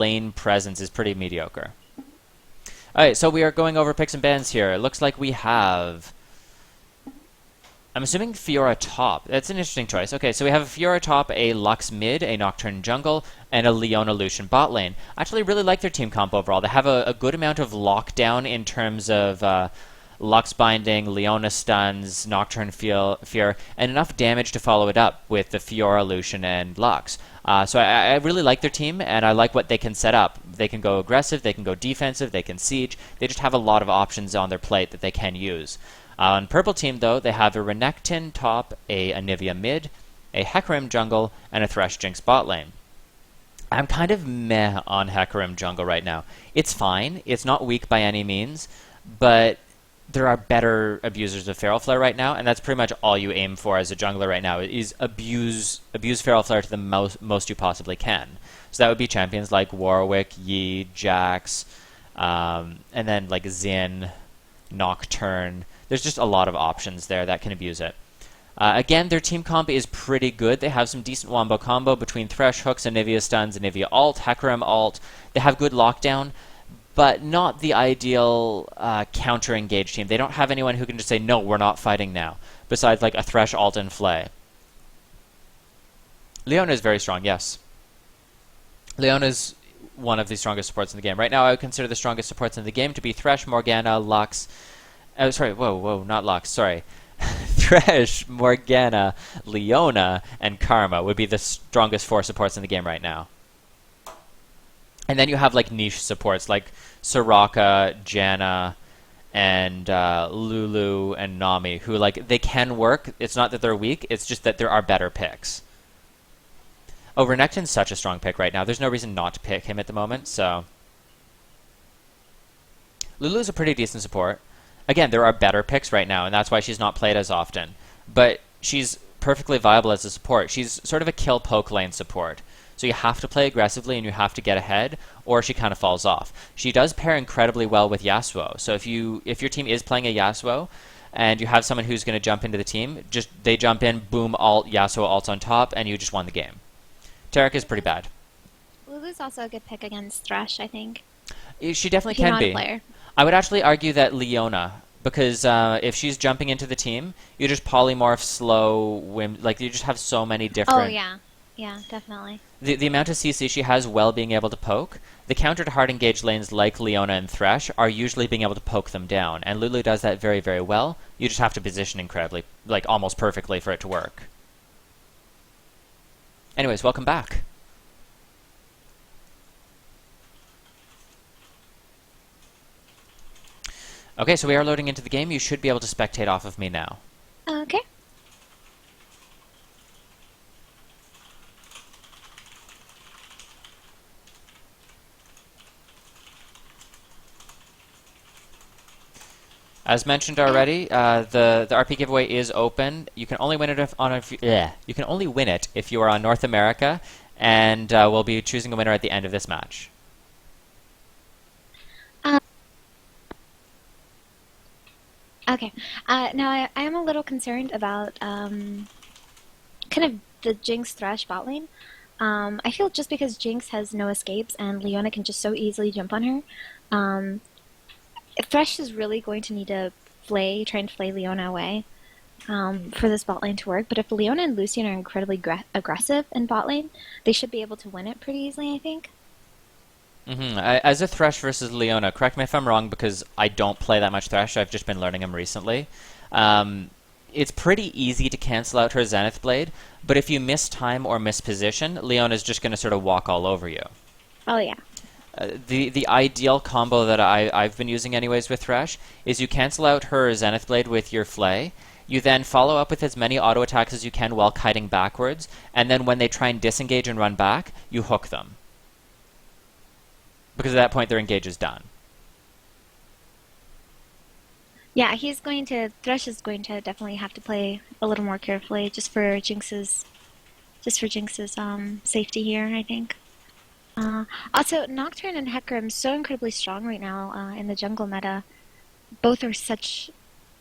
lane presence is pretty mediocre. Alright, so we are going over picks and bans here. It looks like we have... I'm assuming Fiora top. That's an interesting choice. Okay, so we have a Fiora top, a Lux mid, a Nocturne jungle, and a Leona Lucian bot lane. I actually really like their team comp overall. They have a good amount of lockdown in terms of Lux binding, Leona stuns, Nocturne fear, and enough damage to follow it up with the Fiora, Lucian, and Lux. So I really like their team, and I like what they can set up. They can go aggressive, they can go defensive, they can siege. They just have a lot of options on their plate that they can use. On purple team, though, they have a Renekton top, a Anivia mid, a Hecarim jungle, and a Thresh Jinx bot lane. I'm kind of meh on Hecarim jungle right now. It's fine. It's not weak by any means, but there are better abusers of Feral Flare right now, and that's pretty much all you aim for as a jungler right now, is abuse Feral Flare to the most you possibly can. So that would be champions like Warwick, Yi, Jax, and then like Xin, Nocturne. There's just a lot of options there that can abuse it. Again, their team comp is pretty good. They have some decent wombo combo between Thresh hooks, Anivia stuns, Anivia ult, Hecarim ult. They have good lockdown, but not the ideal counter-engage team. They don't have anyone who can just say, no, we're not fighting now, besides like a Thresh ult and Flay. Leona is very strong, yes. Leona is one of the strongest supports in the game. Right now, I would consider the strongest supports in the game to be Thresh, Morgana, Lux... not Lux, sorry. Thresh, Morgana, Leona, and Karma would be the strongest 4 supports in the game right now. And then you have like niche supports like Soraka, Janna, and Lulu and Nami, who like they can work. It's not that they're weak, it's just that there are better picks. Oh, Renekton's such a strong pick right now. There's no reason not to pick him at the moment, so... Lulu's a pretty decent support. Again, there are better picks right now, and that's why she's not played as often. But she's perfectly viable as a support. She's sort of a kill poke lane support. So you have to play aggressively and you have to get ahead, or she kind of falls off. She does pair incredibly well with Yasuo. So if your team is playing a Yasuo, and you have someone who's going to jump into the team, just they jump in, boom, ult, Yasuo ults on top, and you just won the game. Taric is pretty bad. Lulu's also a good pick against Thresh, I think. She definitely If you're can not be. a player. I would actually argue that Leona, because if she's jumping into the team, you just polymorph, slow, like you just have so many different... Oh, yeah. Yeah, definitely. The amount of CC she has while being able to poke, the counter to hard engage lanes like Leona and Thresh are usually being able to poke them down, and Lulu does that very, very well. You just have to position incredibly, like almost perfectly for it to work. Anyways, welcome back. Okay, so we are loading into the game. You should be able to spectate off of me now. Okay. As mentioned already, the RP giveaway is open. You can only win it you can only win it if you are on North America, and we'll be choosing a winner at the end of this match. Okay. Now, I am a little concerned about kind of the Jinx Thresh bot lane. I feel just because Jinx has no escapes and Leona can just so easily jump on her, Thresh is really going to need to try and flay Leona away for this bot lane to work. But if Leona and Lucian are incredibly aggressive in bot lane, they should be able to win it pretty easily, I think. As a Thresh versus Leona, correct me if I'm wrong because I don't play that much Thresh, I've just been learning him recently. It's pretty easy to cancel out her Zenith Blade, but if you miss time or miss position, Leona's just going to sort of walk all over you. Oh, yeah. The ideal combo that I've been using anyways with Thresh is you cancel out her Zenith Blade with your Flay, you then follow up with as many auto attacks as you can while kiting backwards, and then when they try and disengage and run back, you hook them. Because at that point their engage is done. Yeah, Thresh is going to definitely have to play a little more carefully just for Jinx's safety here, I think. Also, Nocturne and Hecarim so incredibly strong right now in the jungle meta. Both are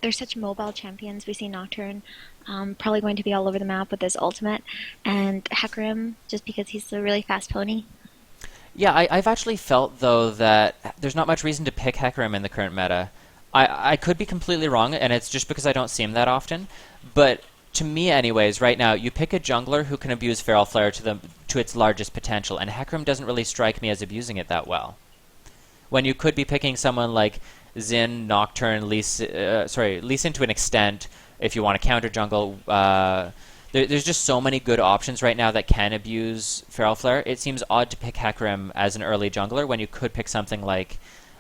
they're such mobile champions. We see Nocturne probably going to be all over the map with his ultimate, and Hecarim just because he's a really fast pony. Yeah, I've actually felt though that there's not much reason to pick Hecarim in the current meta. I could be completely wrong, and it's just because I don't see him that often. But to me, anyways, right now you pick a jungler who can abuse Feral Flare to its largest potential, and Hecarim doesn't really strike me as abusing it that well. When you could be picking someone like Xin, Nocturne, Lee Sin to an extent if you want to counter jungle. There's just so many good options right now that can abuse Feral Flare. It seems odd to pick Hecarim as an early jungler when you could pick something like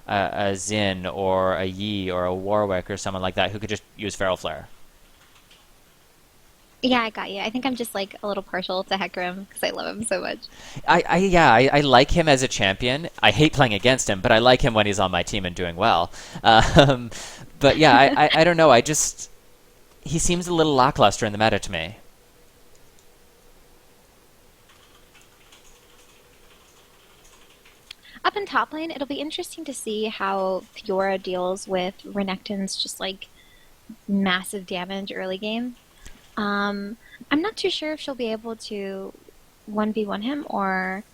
a Xin or a Yi or a Warwick or someone like that who could just use Feral Flare. Yeah, I got you. I think I'm just like a little partial to Hecarim because I love him so much. I like him as a champion. I hate playing against him, but I like him when he's on my team and doing well. Um, but yeah, I don't know. He seems a little lackluster in the meta to me. Up in top lane, it'll be interesting to see how Fiora deals with Renekton's just like massive damage early game. Um, I'm not too sure if she'll be able to 1v1 him or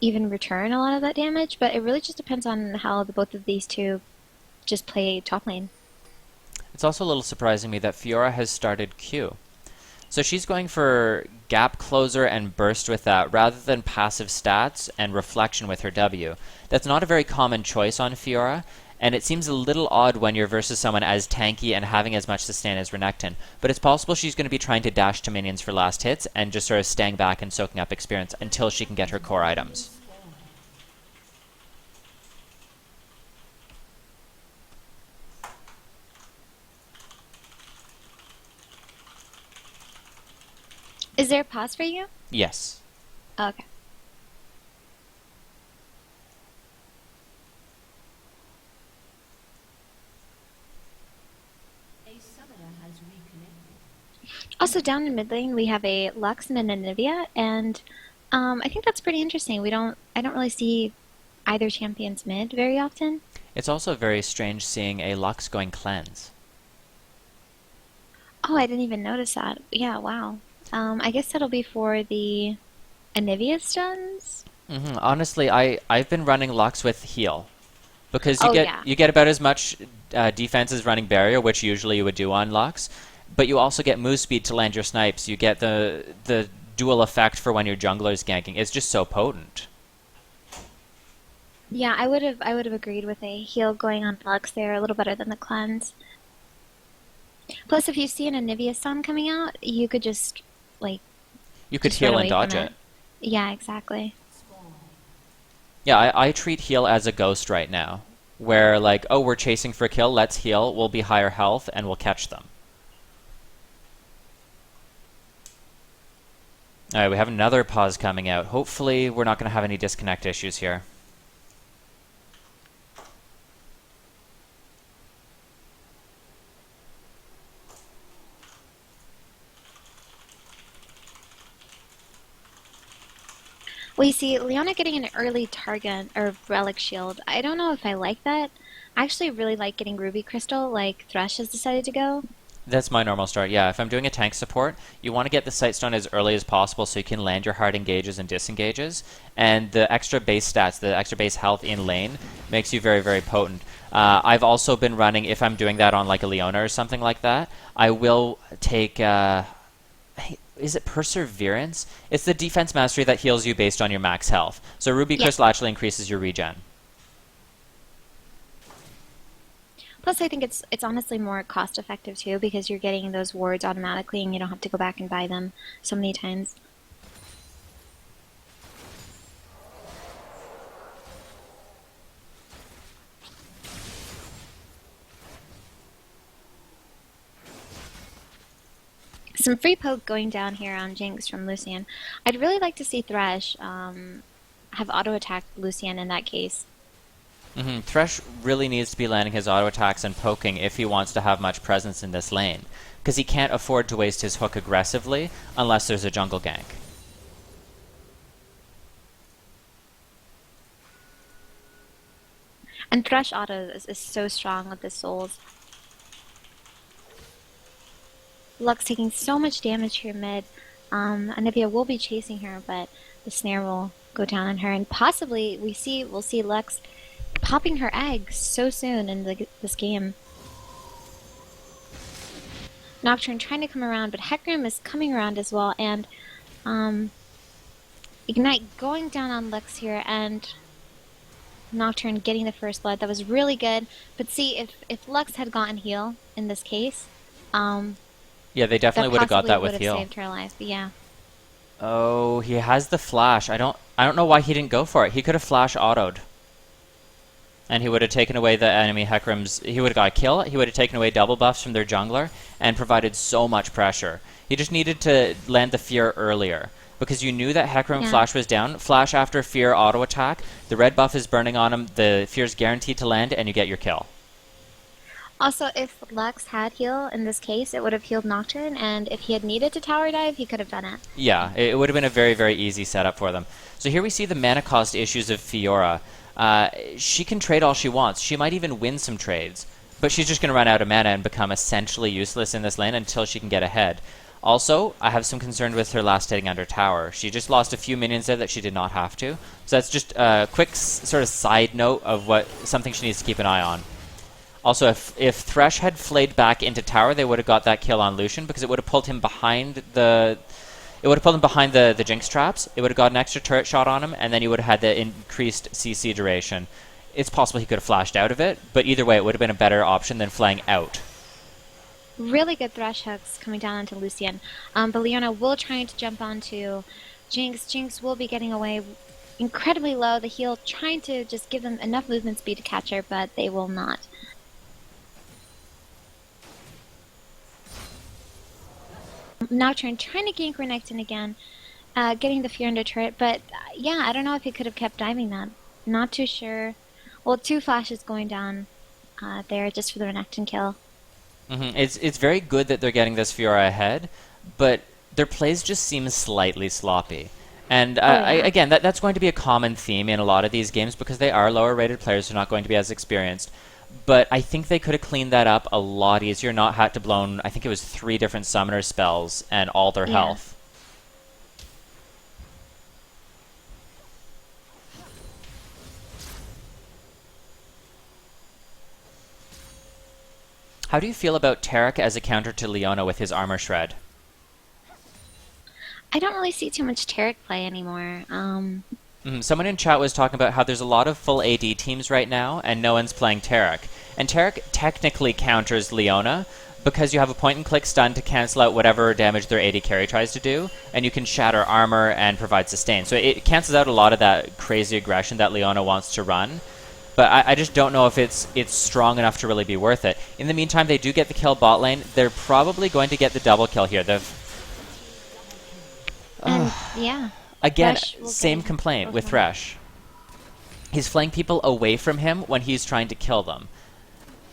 even return a lot of that damage, but it really just depends on how the both of these two just play top lane. It's also a little surprising me that Fiora has started Q. So she's going for gap closer and burst with that rather than passive stats and reflection with her W. That's not a very common choice on Fiora, and it seems a little odd when you're versus someone as tanky and having as much sustain as Renekton. But it's possible she's going to be trying to dash to minions for last hits and just sort of staying back and soaking up experience until she can get her core items. Is there a pause for you? Yes. Okay. Also, down in mid lane, we have a Lux and an Anivia, and I think that's pretty interesting. I don't really see either champions mid very often. It's also very strange seeing a Lux going cleanse. Oh, I didn't even notice that. Yeah, wow. I guess that'll be for the Anivia stuns. Honestly, I've been running Lux with heal because Oh, yeah. you get about as much defense as running barrier, which usually you would do on Lux, but you also get move speed to land your snipes. You get the dual effect for when your jungler is ganking. It's just so potent. Yeah, I would have agreed with a heal going on Lux there, a little better than the cleanse. Plus, if you see an Anivia stun coming out, you could just like You could just run heal and away from dodge it. Yeah, exactly. Yeah, I treat heal as a ghost right now, where like, oh, we're chasing for a kill, let's heal, we'll be higher health, and we'll catch them. Alright, we have another pause coming out. Hopefully we're not going to have any disconnect issues here. Well, you see, Leona getting an early target or relic shield. I don't know if I like that. I actually really like getting Ruby Crystal, like Thresh has decided to go. That's my normal start, yeah. If I'm doing a tank support, you want to get the Sightstone as early as possible so you can land your hard engages and disengages. And the extra base stats, the extra base health in lane, makes you very, very potent. I've also been running, if I'm doing that on like a Leona or something like that, I will take... is it Perseverance? It's the defense mastery that heals you based on your max health. So Ruby Yeah. Crystal actually increases your regen. Plus, I think it's honestly more cost effective too because you're getting those wards automatically and you don't have to go back and buy them so many times. Some free poke going down here on Jinx from Lucian. I'd really like to see Thresh have auto attack Lucian in that case. Thresh really needs to be landing his auto attacks and poking if he wants to have much presence in this lane, because he can't afford to waste his hook aggressively unless there's a jungle gank. And Thresh auto is so strong with the souls. Lux taking so much damage here mid. Anivia will be chasing her, but the snare will go down on her, and possibly we'll see Lux popping her egg so soon in this game. Nocturne trying to come around, but Hecarim is coming around as well, and Ignite going down on Lux here, and Nocturne getting the first blood. That was really good. But see, if Lux had gotten heal in this case, yeah, they definitely would have got that with heal. Saved her life. Yeah. Oh, he has the flash. I don't know why he didn't go for it. He could have flash autoed. And he would have taken away the enemy Hecarim's... He would have got a kill, he would have taken away double buffs from their jungler, and provided so much pressure. He just needed to land the Fear earlier. Because you knew that Hecarim flash was down. Flash after Fear auto attack, the red buff is burning on him, the Fear's guaranteed to land, and you get your kill. Also, if Lux had heal in this case, it would have healed Nocturne, and if he had needed to tower dive, he could have done it. Yeah, it would have been a very, very easy setup for them. So here we see the mana cost issues of Fiora. She can trade all she wants. She might even win some trades. But she's just going to run out of mana and become essentially useless in this lane until she can get ahead. Also, I have some concern with her last hitting under tower. She just lost a few minions there that she did not have to. So that's just a quick sort of side note of something she needs to keep an eye on. Also, if Thresh had flayed back into tower, they would have got that kill on Lucian because it would have pulled him behind the... It would have pulled him behind the Jinx traps. It would have got an extra turret shot on him, and then he would have had the increased CC duration. It's possible he could have flashed out of it, but either way, it would have been a better option than flying out. Really good Thresh hooks coming down onto Lucian. But Leona will try to jump onto Jinx. Jinx will be getting away incredibly low. The heal trying to just give them enough movement speed to catch her, but they will not. Nocturne trying to gank Renekton again, getting the Fear under turret, but yeah, I don't know if he could have kept diving that. Not too sure. Well, 2 flashes going down there just for the Renekton kill. It's very good that they're getting this Fiora ahead, but their plays just seem slightly sloppy. And again, that's going to be a common theme in a lot of these games because they are lower rated players who are not going to be as experienced. But I think they could have cleaned that up a lot easier, not had to blown, I think it was 3 different summoner spells and all their health. How do you feel about Taric as a counter to Leona with his armor shred? I don't really see too much Taric play anymore. Someone in chat was talking about how there's a lot of full AD teams right now, and no one's playing Taric. And Taric technically counters Leona, because you have a point-and-click stun to cancel out whatever damage their AD carry tries to do, and you can shatter armor and provide sustain. So it cancels out a lot of that crazy aggression that Leona wants to run. But I just don't know if it's strong enough to really be worth it. In the meantime, they do get the kill bot lane. They're probably going to get the double kill here. Yeah. Again, same complaint with Thresh. He's flaying people away from him when he's trying to kill them.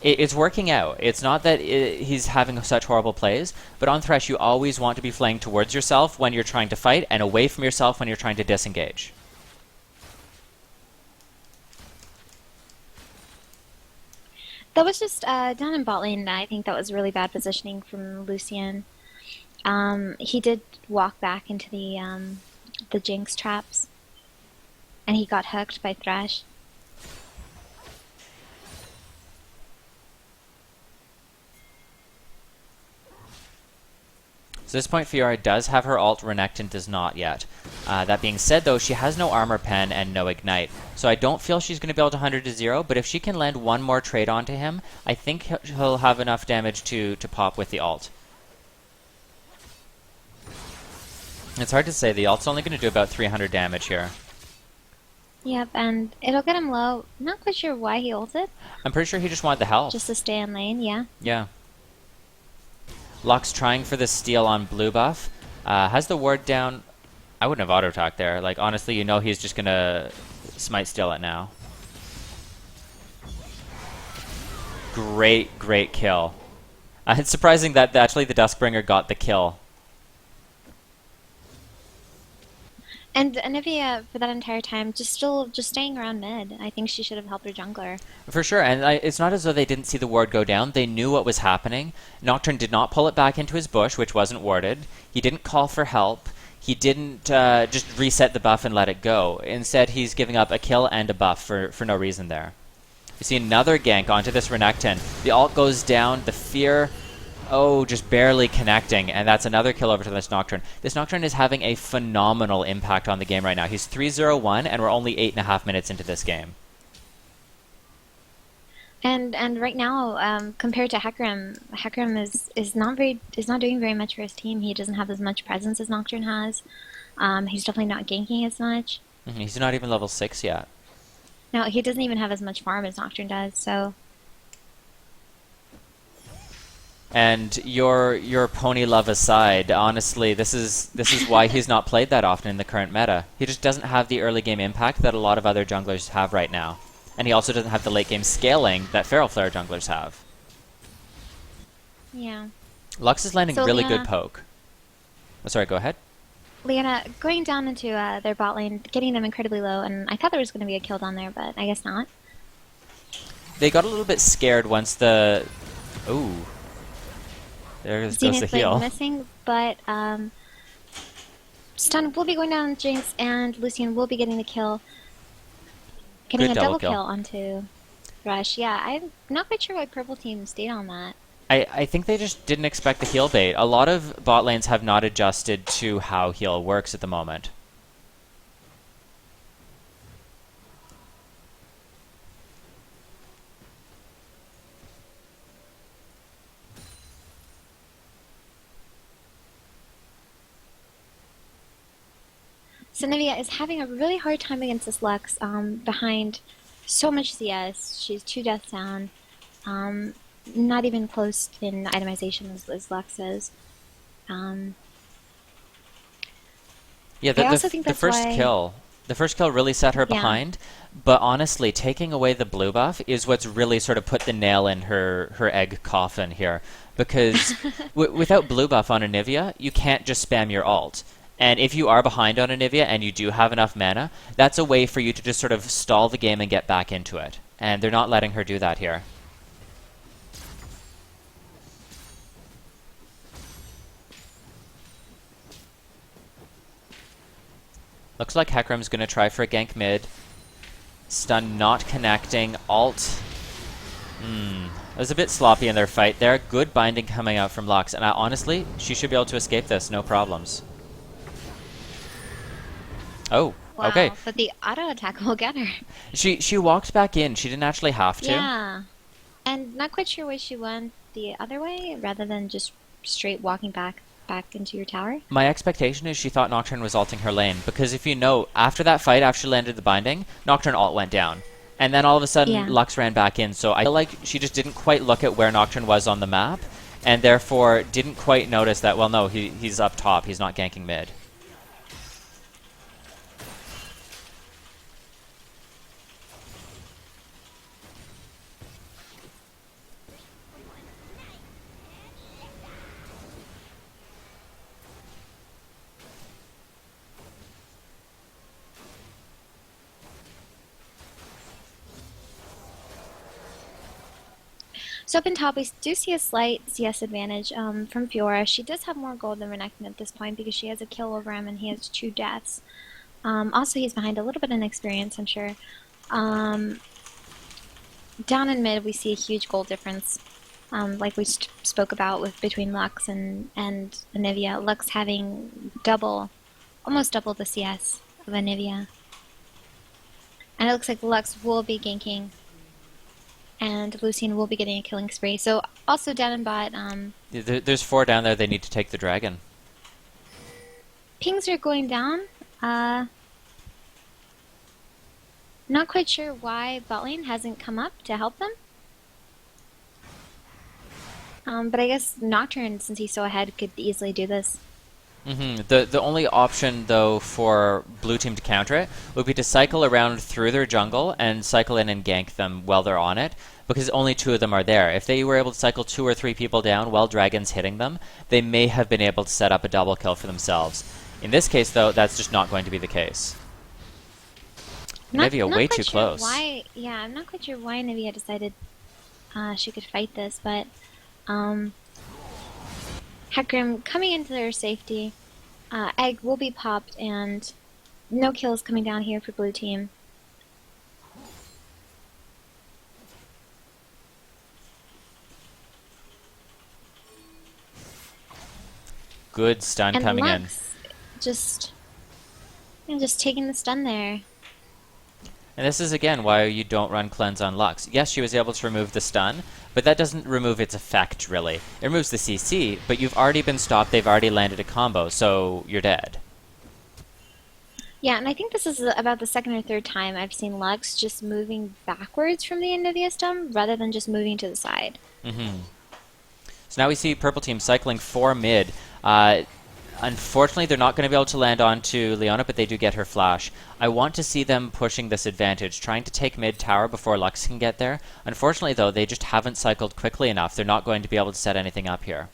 It's working out. It's not that he's having such horrible plays, but on Thresh you always want to be flaying towards yourself when you're trying to fight and away from yourself when you're trying to disengage. That was just down in bot lane. I think that was really bad positioning from Lucian. He did walk back into the Jinx traps, and he got hooked by Thresh. So at this point, Fiora does have her ult, Renekton does not yet. That being said, though, she has no armor pen and no ignite, so I don't feel she's going to be able to 100 to 0, but if she can land one more trade onto him, I think he'll have enough damage to pop with the ult. It's hard to say. The ult's only going to do about 300 damage here. Yep, and it'll get him low. Not quite sure why he ulted. I'm pretty sure he just wanted the health. Just to stay in lane, yeah. Yeah. Lux trying for the steal on blue buff. Has the ward down. I wouldn't have auto-attacked there. Like, honestly, you know he's just going to smite steal it now. Great, great kill. It's surprising that actually the Duskbringer got the kill. And Anivia, for that entire time, just staying around mid. I think she should have helped her jungler. For sure, and it's not as though they didn't see the ward go down. They knew what was happening. Nocturne did not pull it back into his bush, which wasn't warded. He didn't call for help. he didn't just reset the buff and let it go. Instead, he's giving up a kill and a buff for no reason there. You see another gank onto this Renekton. The ult goes down, the fear, oh, just barely connecting, and that's another kill over to this Nocturne. This Nocturne is having a phenomenal impact on the game right now. He's 3-0-1, and we're only 8.5 minutes into this game. And right now, compared to Hecarim, Hecarim is not doing very much for his team. He doesn't have as much presence as Nocturne has. He's definitely not ganking as much. He's not even level 6 yet. No, he doesn't even have as much farm as Nocturne does. So. And your pony love aside, honestly, this is why he's not played that often in the current meta. He just doesn't have the early game impact that a lot of other junglers have right now. And he also doesn't have the late game scaling that Feral Flare junglers have. Yeah. Lux is landing So, really Leanna, good poke. Oh, sorry, go ahead. Leanna, going down into their bot lane, getting them incredibly low, and I thought there was going to be a kill down there, but I guess not. They got a little bit scared once the... Ooh. There goes the Zenith heal. missing, but Stun will be going down Jinx, and Lucian will be getting the kill. Getting Good a double double kill. kill onto Rush. Yeah, I'm not quite sure why Purple Team stayed on that. I think they just didn't expect the heal bait. A lot of bot lanes have not adjusted to how heal works at the moment. So Nivea is having a really hard time against this Lux, behind so much CS. She's 2 deaths down. Not even close in itemization as Lux is. Yeah, I also think the that's first why- kill. The first kill really set her Yeah. behind, but honestly, taking away the blue buff is what's really sort of put the nail in her egg coffin here. Because without blue buff on Anivia, you can't just spam your ult. And if you are behind on Anivia and you do have enough mana, that's a way for you to just sort of stall the game and get back into it. And they're not letting her do that here. Looks like Hecarim's going to try for a gank mid. Stun not connecting. Alt. It was a bit sloppy in their fight there. Good binding coming out from Lux. And honestly, she should be able to escape this. No problems. Oh, Wow, okay. but the auto attack will get her. She walked back in. She didn't actually have to. Yeah. And not quite sure why she went the other way rather than just straight walking back into your tower. My expectation is she thought Nocturne was ulting her lane. Because if you know, after that fight, after she landed the binding, Nocturne ult went down. And then all of a sudden, Yeah. Lux ran back in. So I feel like she just didn't quite look at where Nocturne was on the map. And therefore didn't quite notice that, well, no, he's up top. He's not ganking mid. So up in top, we do see a slight CS advantage from Fiora. She does have more gold than Renekton at this point because she has a kill over him and he has 2 deaths. Also, he's behind a little bit in experience, I'm sure. Down in mid, we see a huge gold difference, like we spoke about with between Lux and Anivia. Lux having almost double the CS of Anivia. And it looks like Lux will be ganking, and Lucian will be getting a killing spree. So also down in bot, There's 4 down there. They need to take the dragon. pings are going down. Not quite sure why bot lane hasn't come up to help them. But I guess Nocturne, since he's so ahead, could easily do this. The only option, though, for blue team to counter it would be to cycle around through their jungle and cycle in and gank them while they're on it, because only 2 of them are there. If they were able to cycle 2 or 3 people down while Dragon's hitting them, they may have been able to set up a double kill for themselves. In this case, though, that's just not going to be the case. Nivea way too close. I'm not quite sure why Nivea decided she could fight this, but Hecarim coming into their safety. egg will be popped, and no kills coming down here for blue team. Good stun And coming in. Lux just, just taking the stun there. And this is again why you don't run cleanse on Lux. Yes, she was able to remove the stun, but that doesn't remove its effect, really. It removes the CC, but you've already been stopped, they've already landed a combo, so you're dead. Yeah, and I think this is about the second or third time I've seen Lux just moving backwards from the end of the stem rather than just moving to the side. So now we see purple team cycling 4 mid. Unfortunately, they're not going to be able to land onto Leona, but they do get her flash. I want to see them pushing this advantage, trying to take mid tower before Lux can get there. Unfortunately, though, they just haven't cycled quickly enough. They're not going to be able to set anything up here.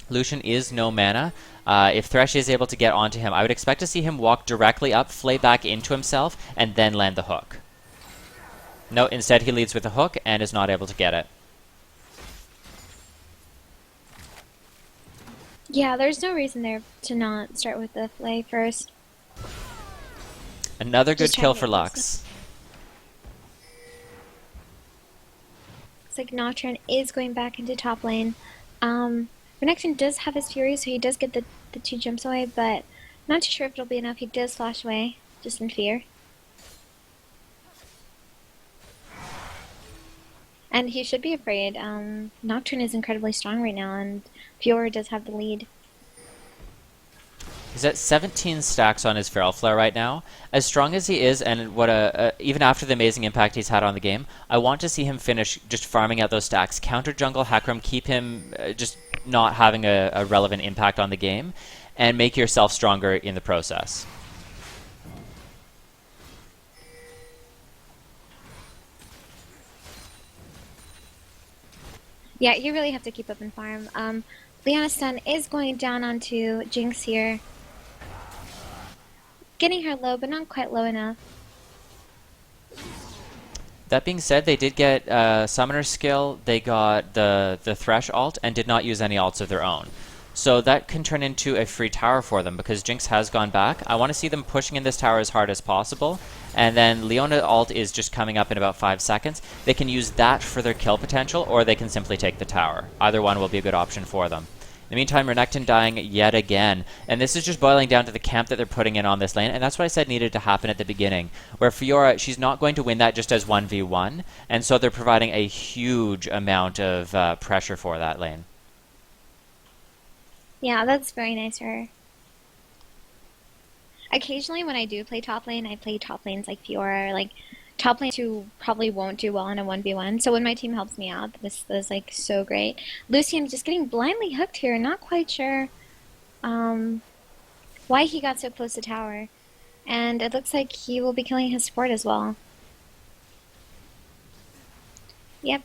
Lucian is no mana. If Thresh is able to get onto him, I would expect to see him walk directly up, flay back into himself, and then land the hook. No, instead he leads with a hook and is not able to get it. Yeah, there's no reason there to not start with the flay first. Another good Just kill trying to for get Lux. Looks like Nocturne is going back into top lane. Renekton does have his Fury, so he does get the 2 jumps away, but not too sure if it'll be enough. He does flash away, just in fear. And he should be afraid. Nocturne is incredibly strong right now, and Fiora does have the lead. He's at 17 stacks on his Feral Flare right now. As strong as he is, and what even after the amazing impact he's had on the game, I want to see him finish just farming out those stacks. Counter jungle Hecarim, keep him just not having a relevant impact on the game, and make yourself stronger in the process. Yeah, you really have to keep up and farm. Leona's stun is going down onto Jinx here. Getting her low, but not quite low enough. That being said, they did get Summoner skill, they got the Thresh ult, and did not use any ults of their own. So that can turn into a free tower for them, because Jinx has gone back. I want to see them pushing in this tower as hard as possible, and then Leona ult is just coming up in about 5 seconds. They can use that for their kill potential, or they can simply take the tower. Either one will be a good option for them. In the meantime, Renekton dying yet again. And this is just boiling down to the camp that they're putting in on this lane. And that's what I said needed to happen at the beginning. Where Fiora, she's not going to win that just as 1v1. And so they're providing a huge amount of pressure for that lane. Yeah, that's very nice for her. Occasionally when I do play top lane, I play top lanes like Fiora, or like top lanes who probably won't do well in a 1v1. So when my team helps me out, this is like so great. Lucian just getting blindly hooked here, not quite sure why he got so close to tower. And it looks like he will be killing his support as well. Yep.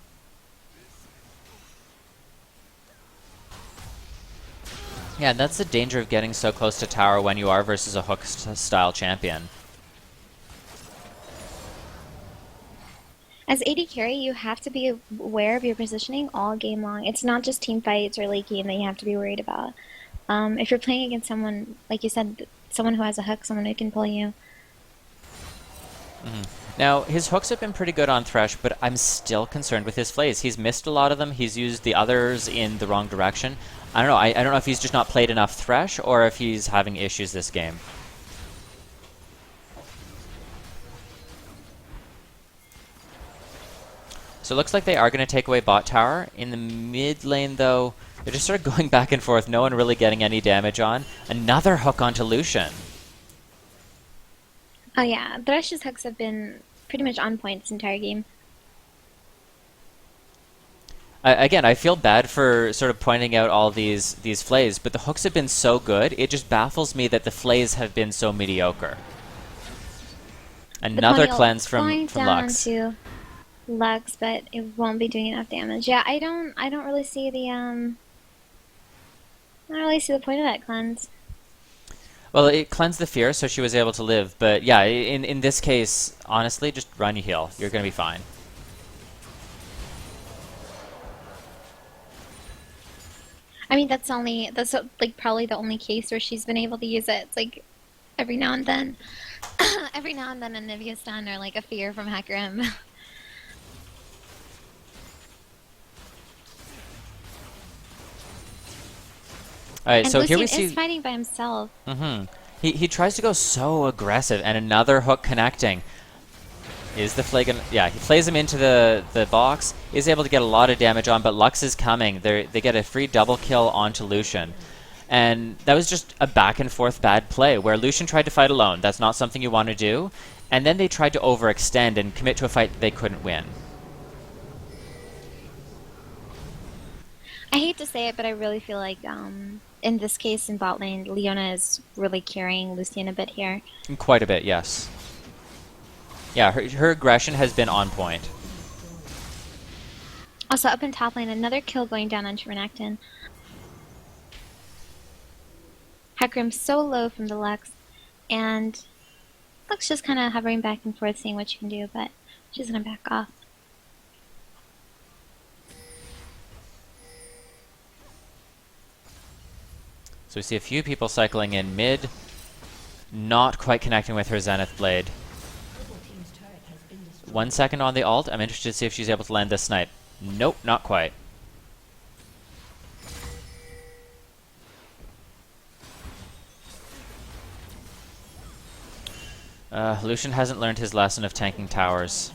Yeah, and that's the danger of getting so close to tower when you are versus a hook-style champion. As AD carry, you have to be aware of your positioning all game long. It's not just team fights or late game that you have to be worried about. If you're playing against someone, like you said, someone who has a hook, someone who can pull you. Now, his hooks have been pretty good on Thresh, but I'm still concerned with his flays. He's missed a lot of them. He's used the others in the wrong direction. I don't know. I don't know if he's just not played enough Thresh or if he's having issues this game. So it looks like they are going to take away bot tower. In the mid lane, though, they're just sort of going back and forth. No one really getting any damage on. Another hook onto Lucian. Oh yeah, Thresh's hooks have been pretty much on point this entire game. Again, I feel bad for sort of pointing out all these flays, but the hooks have been so good, it just baffles me that the flays have been so mediocre. Another cleanse from Lux. To Lux, but it won't be doing enough damage. Yeah, I don't really see the I don't really see the point of that cleanse. Well, it cleansed the fear, so she was able to live. But yeah, in this case, honestly, just run your heal. You're going to be fine. I mean, that's like probably the only case where she's been able to use it. It's like every now and then, every now and then a Nivea stun or like a fear from Hecarim. Alright, And so here Lucian we is see... fighting by himself. He tries to go so aggressive, and another hook connecting. Is the Flay gonna... Yeah, he plays him into the box, is able to get a lot of damage on, but Lux is coming. They get a free double kill onto Lucian. And that was just a back and forth bad play, where Lucian tried to fight alone. That's not something you want to do. And then they tried to overextend and commit to a fight they couldn't win. I hate to say it, but I really feel like in this case in bot lane, Leona is really carrying Lucian a bit here. Quite a bit, yes. Yeah, her aggression has been on point. Also, up in top lane, another kill going down onto Renekton. Hecarim's so low from the Lux, and Lux just kind of hovering back and forth, seeing what she can do, but she's gonna back off. So we see a few people cycling in mid, not quite connecting with her Zenith Blade. 1 second on the ult. I'm interested to see if she's able to land this snipe. Nope, not quite. Lucian hasn't learned his lesson of tanking towers.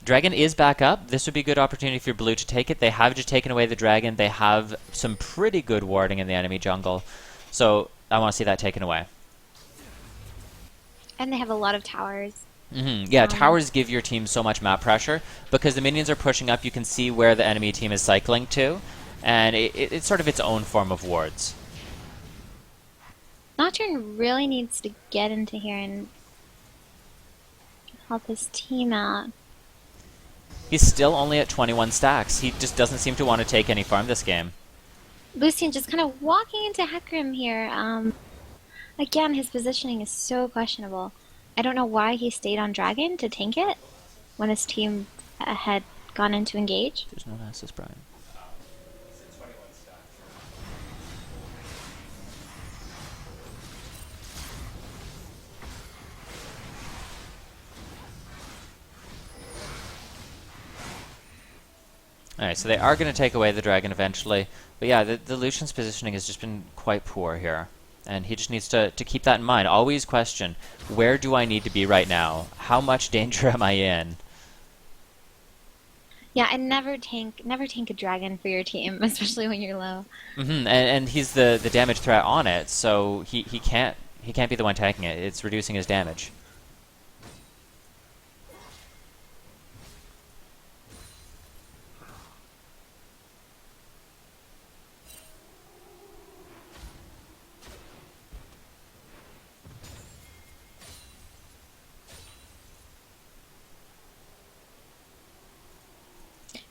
Dragon is back up. This would be a good opportunity for blue to take it. They have just taken away the dragon. They have some pretty good warding in the enemy jungle. So I want to see that taken away. And they have a lot of towers. Yeah, towers give your team so much map pressure because the minions are pushing up. You can see where the enemy team is cycling to, and it's sort of its own form of wards. Nocturne really needs to get into here and help his team out. He's still only at 21 stacks. He just doesn't seem to want to take any farm this game. Lucian just kind of walking into Hecarim here. Again, his positioning is so questionable. I don't know why he stayed on Dragon to tank it when his team had gone in to engage. There's no Nasus Brian. Alright, so they are going to take away the dragon eventually. But yeah, the Lucian's positioning has just been quite poor here. And he just needs to keep that in mind. Always question, where do I need to be right now? How much danger am I in? Yeah, and never tank a dragon for your team, especially when you're low. And he's the damage threat on it, so he can't be the one tanking it. It's reducing his damage.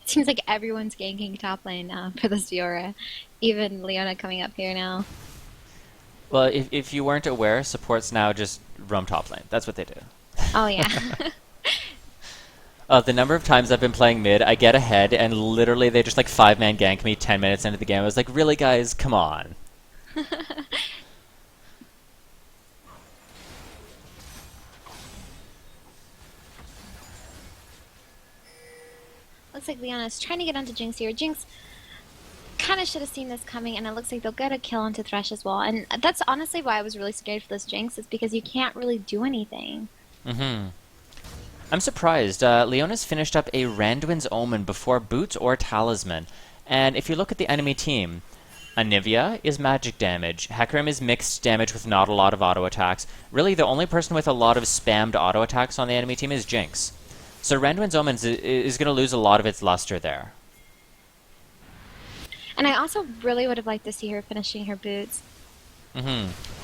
Seems like everyone's ganking top lane now for this Fiora. Even Leona coming up here now. Well, if you weren't aware, supports now just roam top lane. That's what they do. Oh yeah. The number of times I've been playing mid, I get ahead, and literally they just like 5-man gank me 10 minutes into the game. I was like, really guys, come on. Looks like Leona's trying to get onto Jinx here. Jinx kind of should have seen this coming, and it looks like they'll get a kill onto Thresh as well. And that's honestly why I was really scared for this Jinx, is because you can't really do anything. I'm surprised. Leona's finished up a Randuin's Omen before Boots or Talisman. And if you look at the enemy team, Anivia is magic damage. Hecarim is mixed damage with not a lot of auto attacks. Really, the only person with a lot of spammed auto attacks on the enemy team is Jinx. So Randuin's Omen is going to lose a lot of its luster there. And I also really would have liked to see her finishing her boots.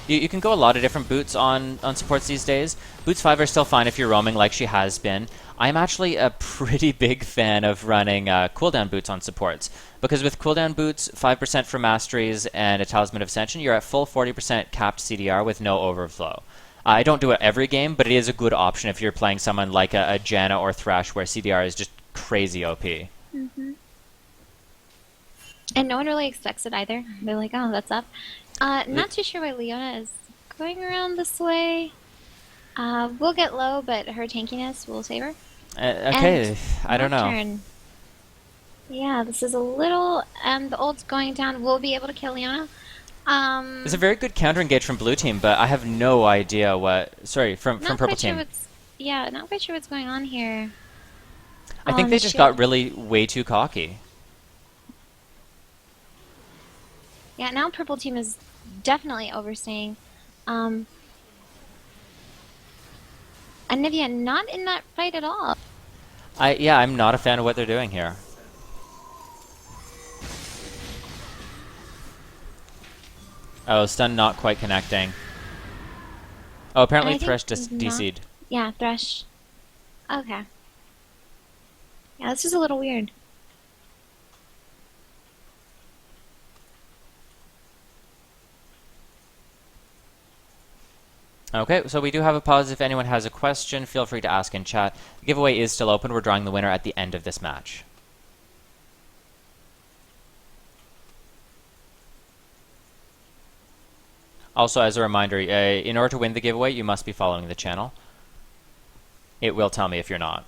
You can go a lot of different boots on supports these days. Boots 5 are still fine if you're roaming like she has been. I'm actually a pretty big fan of running cooldown boots on supports. Because with cooldown boots, 5% for masteries and a Talisman of Ascension, you're at full 40% capped CDR with no overflow. I don't do it every game, but it is a good option if you're playing someone like a Janna or Thresh where CDR is just crazy OP. And no one really expects it either. They're like, oh, that's up. Th- Not too sure why Leona is going around this way. We'll get low, but her tankiness will save her. And okay, I don't know. Nocturne. Yeah, this is a little. And the ult's going down. We'll be able to kill Leona. It's a Um, very good counter engage from blue team, but I have no idea what. Sorry, from not purple quite sure team. what's. Yeah, not quite sure what's going on here. I think On they the just got shield. really way too cocky. Yeah, now purple team is definitely overstaying. Um, Anivia not in that fight at all. Yeah, I'm not a fan of what they're doing here. Oh, stun not quite connecting. Oh, And apparently I think Thresh just not. DC'd. Yeah, Thresh. Okay. Yeah, this is a little weird. Okay, so we do have a pause. If anyone has a question, feel free to ask in chat. The giveaway is still open. We're drawing the winner at the end of this match. Also, as a reminder, in order to win the giveaway, you must be following the channel. It will tell me if you're not.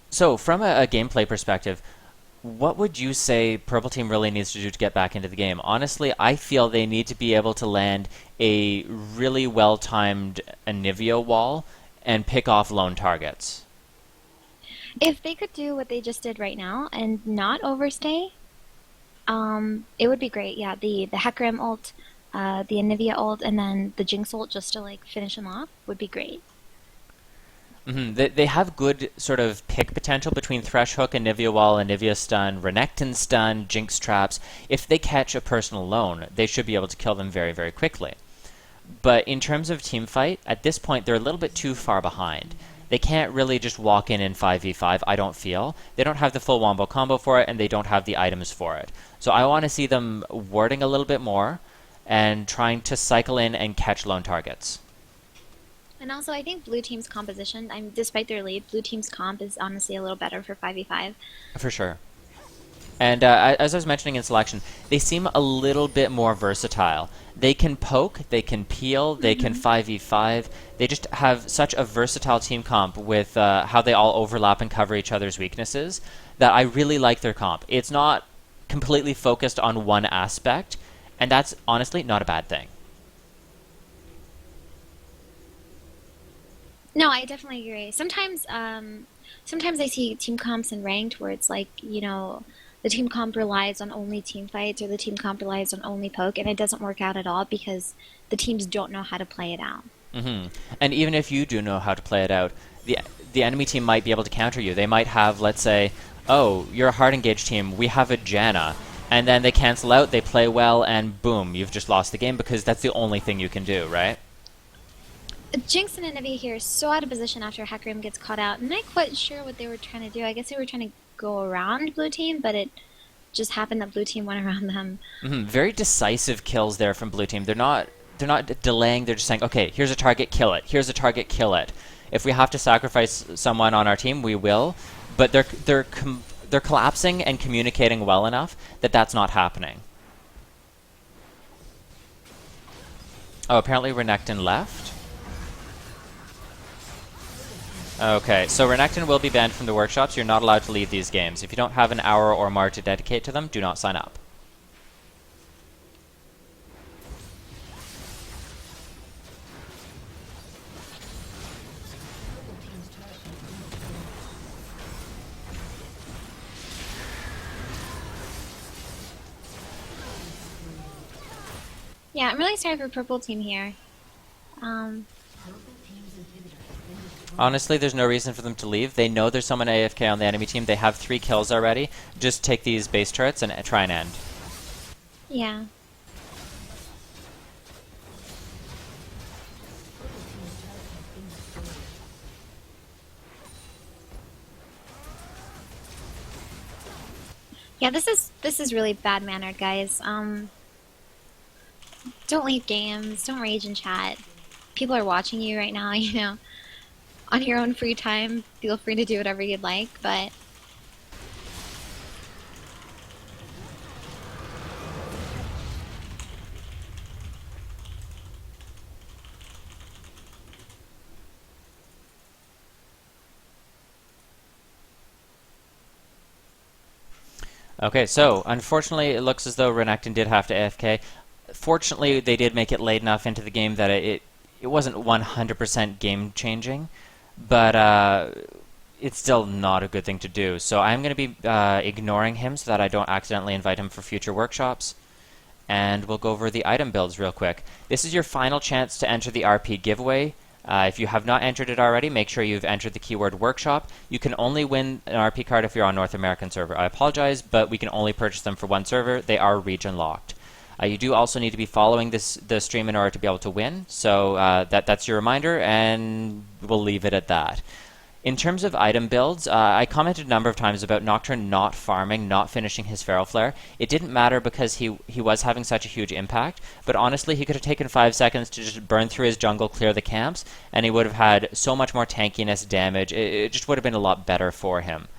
So, from a gameplay perspective, what would you say Purple Team really needs to do to get back into the game? Honestly, I feel they need to be able to land a really well-timed Anivia wall and pick off lone targets. If they could do what they just did right now and not overstay, it would be great. Yeah, the Hecarim ult, the Anivia ult, and then the Jinx ult just to like finish them off would be great. They have good sort of pick potential between Thresh Hook, Anivia Wall, Anivia Stun, Renekton Stun, Jinx Traps. If they catch a person alone, they should be able to kill them very, very quickly. But in terms of team fight, at this point, they're a little bit too far behind. They can't really just walk in 5v5, I don't feel. They don't have the full wombo combo for it, and they don't have the items for it. So I want to see them warding a little bit more and trying to cycle in and catch lone targets. And also, I think blue team's composition, despite their lead, blue team's comp is honestly a little better for 5v5. For sure. And as I was mentioning in selection, they seem a little bit more versatile. They can poke, they can peel, they can 5v5. They just have such a versatile team comp with how they all overlap and cover each other's weaknesses that I really like their comp. It's not completely focused on one aspect, and that's honestly not a bad thing. No, I definitely agree. Sometimes I see team comps in ranked where it's like, the team comp relies on only team fights or the team comp relies on only poke, and it doesn't work out at all because the teams don't know how to play it out. And even if you do know how to play it out, the the enemy team might be able to counter you. They might have, let's say, oh, you're a hard engaged team, we have a Janna, and then they cancel out, they play well, and boom, you've just lost the game because that's the only thing you can do, right? Jinx and Anivia here is so out of position after Hecarim gets caught out. I'm not quite sure what they were trying to do. I guess they were trying to go around blue team, but it just happened that blue team went around them. Very decisive kills there from blue team. They're not delaying. They're just saying, okay, here's a target, kill it. Here's a target, kill it. If we have to sacrifice someone on our team, we will. But they're collapsing and communicating well enough that that's not happening. Oh, apparently Renekton left. Okay, so Renekton will be banned from the workshops. You're not allowed to leave these games. If you don't have an hour or more to dedicate to them, do not sign up. Yeah, I'm really sorry for purple team here. Um, Honestly, there's no reason for them to leave. They know there's someone AFK on the enemy team. They have 3 kills already. Just take these base turrets and try and end. yeah. Yeah, this is really bad mannered, guys. Don't leave games. Don't rage in chat. People are watching you right now, on your own free time, feel free to do whatever you'd like, but Okay, so unfortunately, it looks as though Renekton did have to AFK. Fortunately, they did make it late enough into the game that it wasn't 100% game changing, but it's still not a good thing to do. So I'm going to be ignoring him so that I don't accidentally invite him for future workshops. And we'll go over the item builds real quick. This is your final chance to enter the RP giveaway. If you have not entered it already, make sure you've entered the keyword workshop. You can only win an RP card if you're on North American server. I apologize, but we can only purchase them for one server. They are region locked. You do also need to be following the stream in order to be able to win. So that's your reminder, and we'll leave it at that. In terms of item builds, I commented a number of times about Nocturne not farming, not finishing his Feral Flare. It didn't matter because he was having such a huge impact, but honestly, he could have taken 5 seconds to just burn through his jungle, clear the camps, and he would have had so much more tankiness, damage. It just would have been a lot better for him.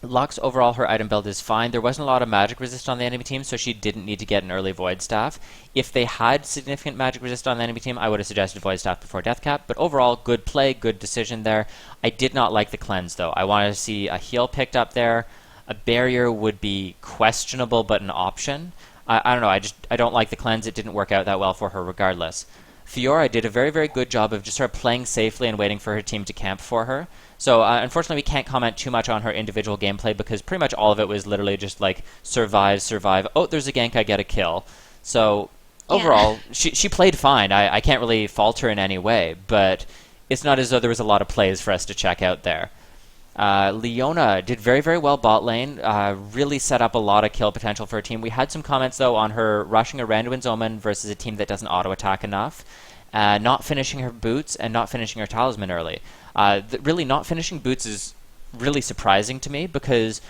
Lux, overall, her item build is fine. There wasn't a lot of magic resist on the enemy team, so she didn't need to get an early Void Staff. If they had significant magic resist on the enemy team, I would have suggested Void Staff before Death Cap. But overall, good play, good decision there. I did not like the cleanse, though. I wanted to see a heal picked up there. A barrier would be questionable, but an option. I don't know. I don't like the cleanse. It didn't work out that well for her regardless. Fiora did a very, very good job of just sort of playing safely and waiting for her team to camp for her. So unfortunately, we can't comment too much on her individual gameplay because pretty much all of it was literally just like survive, survive. Oh, there's a gank, I get a kill. So overall, she played fine. I can't really fault her in any way, but it's not as though there was a lot of plays for us to check out there. Leona did very, very well bot lane, really set up a lot of kill potential for her team. We had some comments, though, on her rushing a Randuin's Omen versus a team that doesn't auto-attack enough, not finishing her boots, and not finishing her talisman early. Really, not finishing boots is really surprising to me because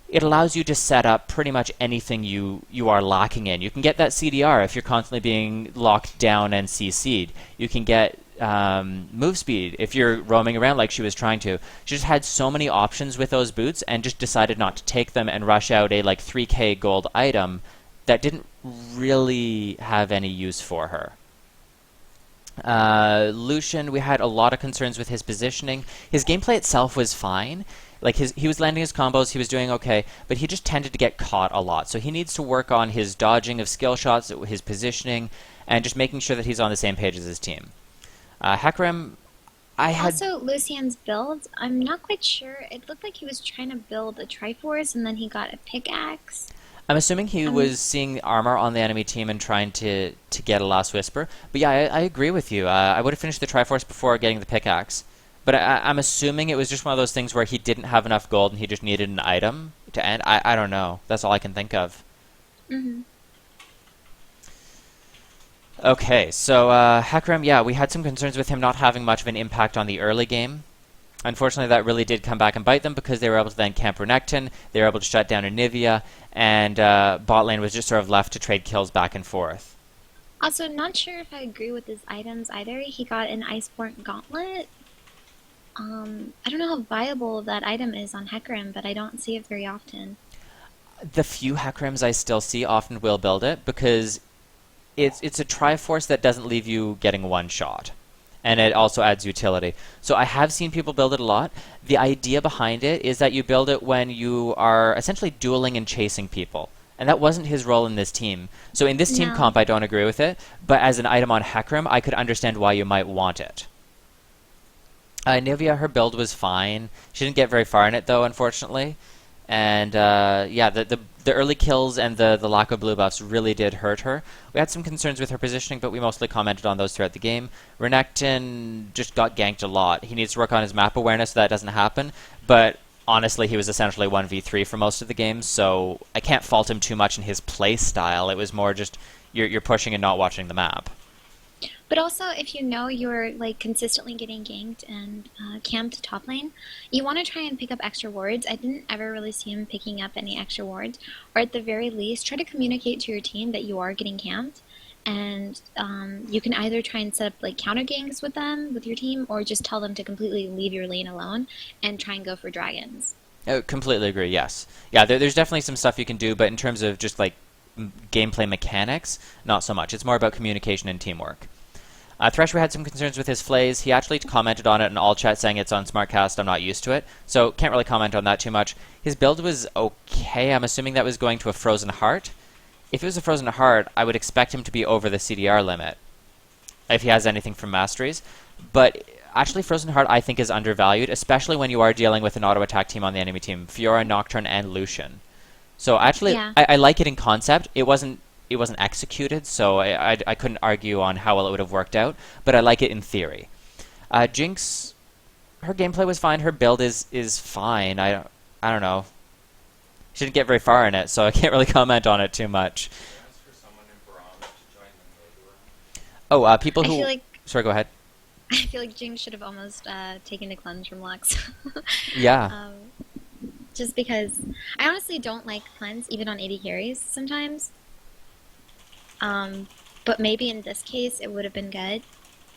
it allows you to set up pretty much anything you are lacking in. You can get that CDR if you're constantly being locked down and CC'd. You can get move speed if you're roaming around like she was trying to. She just had so many options with those boots and just decided not to take them and rush out a like 3k gold item that didn't really have any use for her. Lucian, we had a lot of concerns with his positioning. His gameplay itself was fine. Like he was landing his combos, he was doing okay, but he just tended to get caught a lot. So he needs to work on his dodging of skill shots, his positioning, and just making sure that he's on the same page as his team. Hecarim, also Lucian's build, I'm not quite sure. It looked like he was trying to build a Triforce and then he got a pickaxe. I'm assuming he was seeing armor on the enemy team and trying to get a Last Whisper. But yeah, I agree with you. I would have finished the Triforce before getting the pickaxe. But I'm assuming it was just one of those things where he didn't have enough gold and he just needed an item to end. I don't know. That's all I can think of. Mm-hmm. Okay, so Hecarim, yeah, we had some concerns with him not having much of an impact on the early game. Unfortunately, that really did come back and bite them because they were able to then camp Renekton, they were able to shut down Anivia, and bot lane was just sort of left to trade kills back and forth. Also, not sure if I agree with his items either. He got an Iceborne Gauntlet. I don't know how viable that item is on Hecarim, but I don't see it very often. The few Hecarims I still see often will build it because it's a Triforce that doesn't leave you getting one shot. And it also adds utility. So I have seen people build it a lot. The idea behind it is that you build it when you are essentially dueling and chasing people. And that wasn't his role in this team. So in this team comp, I don't agree with it. But as an item on Hecarim, I could understand why you might want it. Nivea, her build was fine. She didn't get very far in it, though, unfortunately. And yeah, the early kills and the lack of blue buffs really did hurt her. We had some concerns with her positioning, but we mostly commented on those throughout the game. Renekton just got ganked a lot. He needs to work on his map awareness so that doesn't happen. But honestly, he was essentially 1v3 for most of the game, so I can't fault him too much in his play style. It was more just you're pushing and not watching the map. But also, if you know you're like consistently getting ganked and camped top lane, you want to try and pick up extra wards. I didn't ever really see him picking up any extra wards, or at the very least, try to communicate to your team that you are getting camped, and you can either try and set up like counter ganks with them with your team, or just tell them to completely leave your lane alone and try and go for dragons. Completely agree. Yes. Yeah. There's definitely some stuff you can do, but in terms of just like gameplay mechanics, not so much. It's more about communication and teamwork. Thresher had some concerns with his flays. He actually commented on it in all chat saying it's on Smartcast, I'm not used to it. So can't really comment on that too much. His build was okay. I'm assuming that was going to a Frozen Heart. If it was a Frozen Heart, I would expect him to be over the CDR limit if he has anything from Masteries. But actually, Frozen Heart I think is undervalued, especially when you are dealing with an auto attack team on the enemy team. Fiora, Nocturne, and Lucian. So actually, Yeah. I like it in concept. It wasn't executed, so I couldn't argue on how well it would have worked out, but I like it in theory. Jinx, her gameplay was fine. Her build is fine. I don't know. She didn't get very far in it, so I can't really comment on it too much. Oh, people I who... feel like Sorry, go ahead. I feel like Jinx should have almost taken the cleanse from Lux. Yeah. Just because I honestly don't like cleanse even on AD carries sometimes. But maybe in this case it would have been good,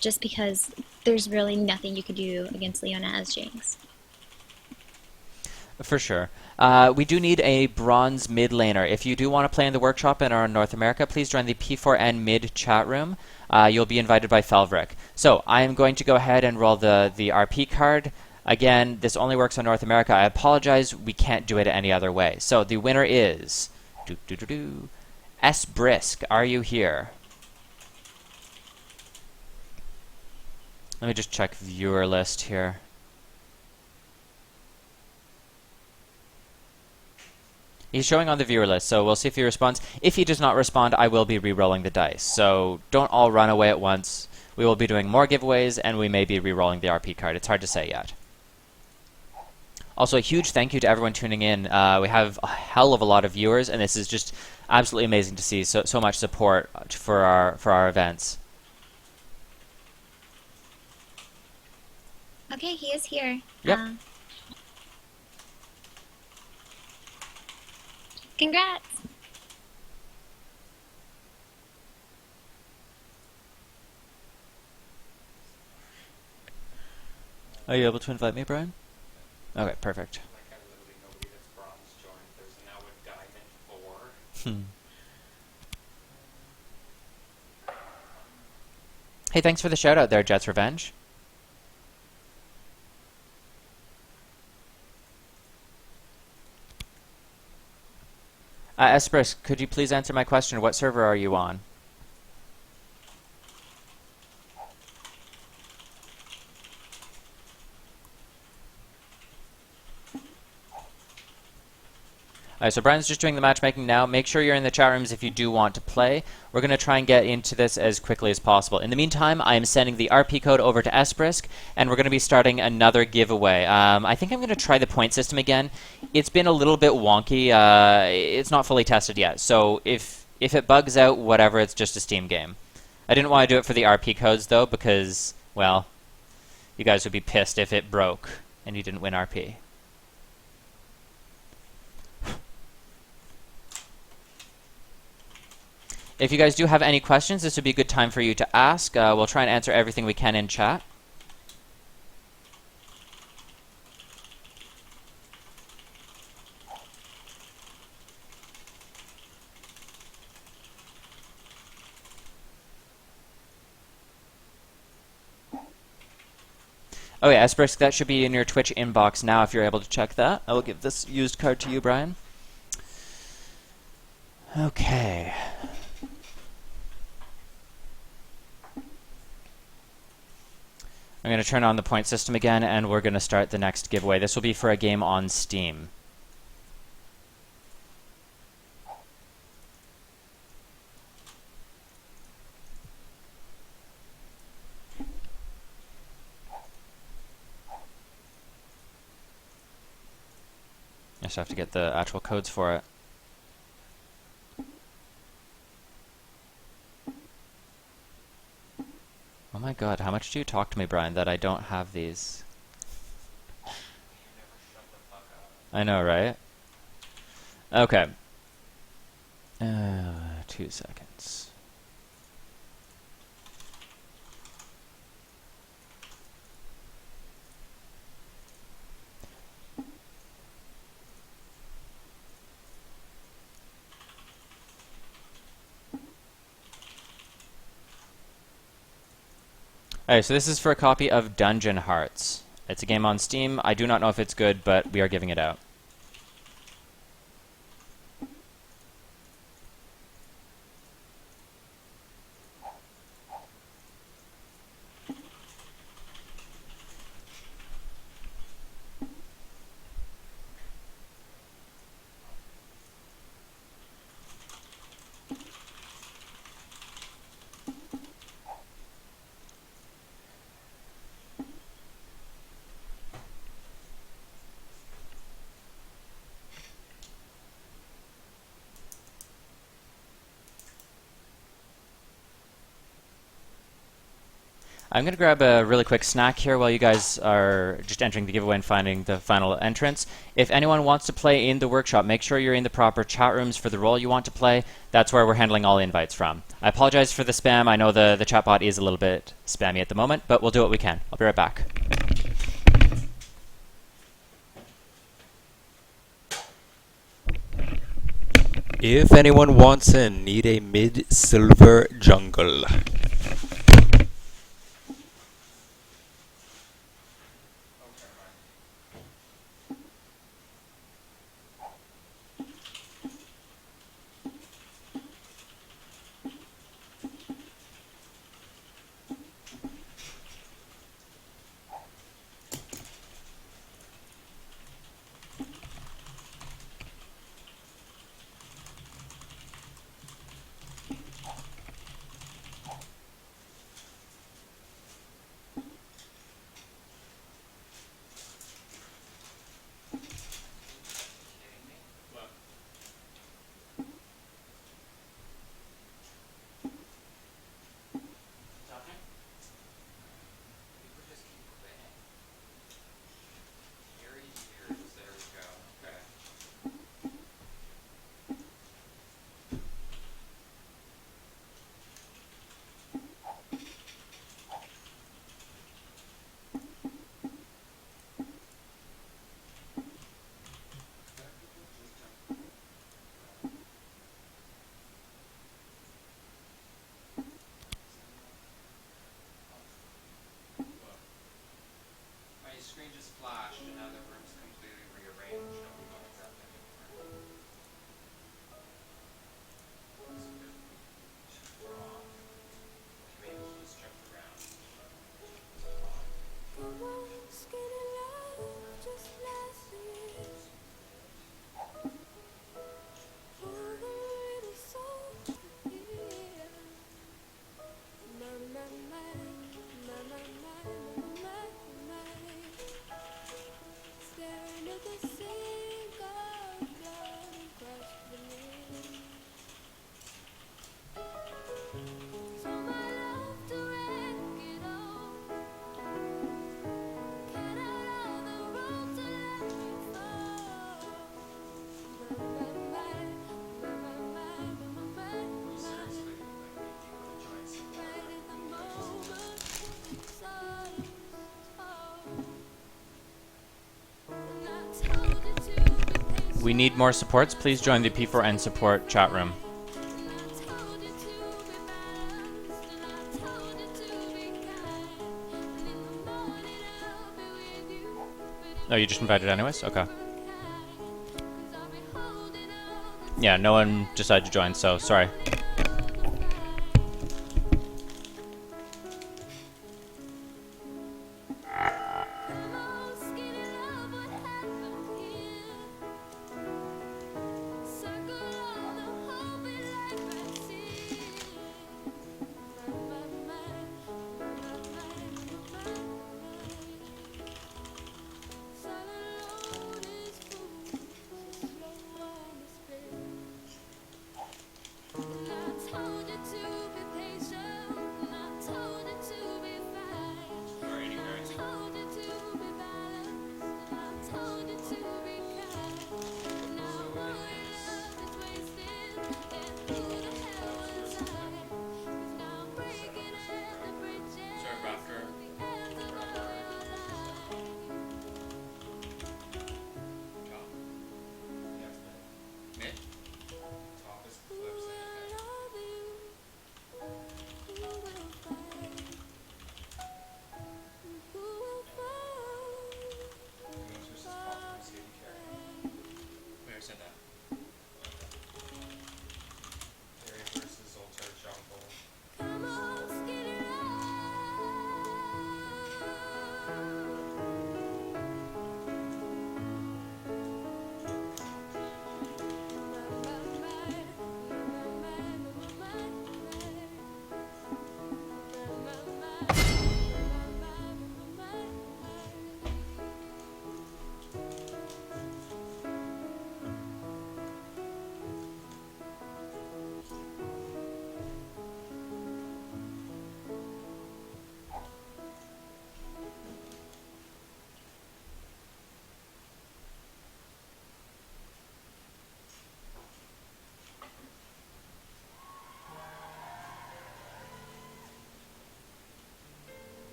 just because there's really nothing you could do against Leona as Jinx. For sure. We do need a bronze mid laner. If you do want to play in the workshop and are in North America, please join the P4N mid chat room. You'll be invited by Felvric. So I am going to go ahead and roll the RP card. Again, this only works on North America. I apologize. We can't do it any other way. So the winner is... S. Brisk. Are you here? Let me just check viewer list here. He's showing on the viewer list, so we'll see if he responds. If he does not respond, I will be re-rolling the dice. So don't all run away at once. We will be doing more giveaways, and we may be re-rolling the RP card. It's hard to say yet. Also, a huge thank you to everyone tuning in. We have a hell of a lot of viewers, and this is just absolutely amazing to see so much support for our events. Okay, he is here. Yep. Congrats! Are you able to invite me, Brian? Okay, perfect. Like, I literally nobody that's bronze joined. There's now a diamond 4. Hey, thanks for the shout out there, Jet's Revenge. Espris, could you please answer my question? What server are you on? Alright, so Brian's just doing the matchmaking now. Make sure you're in the chat rooms if you do want to play. We're going to try and get into this as quickly as possible. In the meantime, I am sending the RP code over to Esbrisk, and we're going to be starting another giveaway. I think I'm going to try the point system again. It's been a little bit wonky. It's not fully tested yet, so if it bugs out, whatever, it's just a Steam game. I didn't want to do it for the RP codes, though, because, well, you guys would be pissed if it broke and you didn't win RP. If you guys do have any questions, this would be a good time for you to ask. We'll try and answer everything we can in chat. Oh yeah, Esbrisk, that should be in your Twitch inbox now if you're able to check that. I will give this used card to you, Brian. Okay. I'm going to turn on the point system again, and we're going to start the next giveaway. This will be for a game on Steam. I just have to get the actual codes for it. Oh my god, how much do you talk to me, Brian, that I don't have these? I know, right? Okay. 2 seconds. Alright, so this is for a copy of Dungeon Hearts. It's a game on Steam. I do not know if it's good, but we are giving it out. I'm going to grab a really quick snack here while you guys are just entering the giveaway and finding the final entrance. If anyone wants to play in the workshop, make sure you're in the proper chat rooms for the role you want to play. That's where we're handling all invites from. I apologize for the spam. I know the chat bot is a little bit spammy at the moment, but we'll do what we can. I'll be right back. If anyone wants in, need a mid-silver jungle. My screen just flashed and now the room's completely rearranged. I don't know what's happening anymore. So just turn off. Maybe he's jumped around. We need more supports. Please join the P4N support chat room. Oh, you just invited anyways? Okay. Yeah, no one decided to join, so sorry.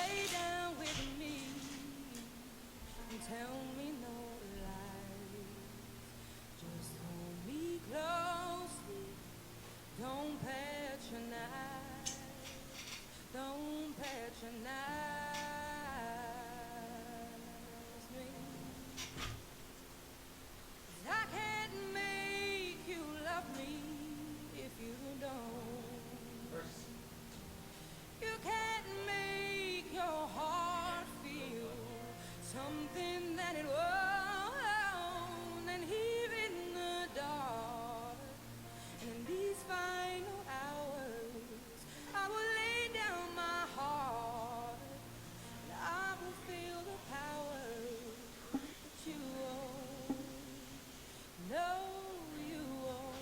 lay down with me and tell me no lies. Just hold me closely, don't patronize, don't patronize me. 'Cause I can't make you love me if you don't. You can't make your heart feel something that it won't. And here in the dark, and in these final hours, I will lay down my heart, and I will feel the power that you own. No, you won't.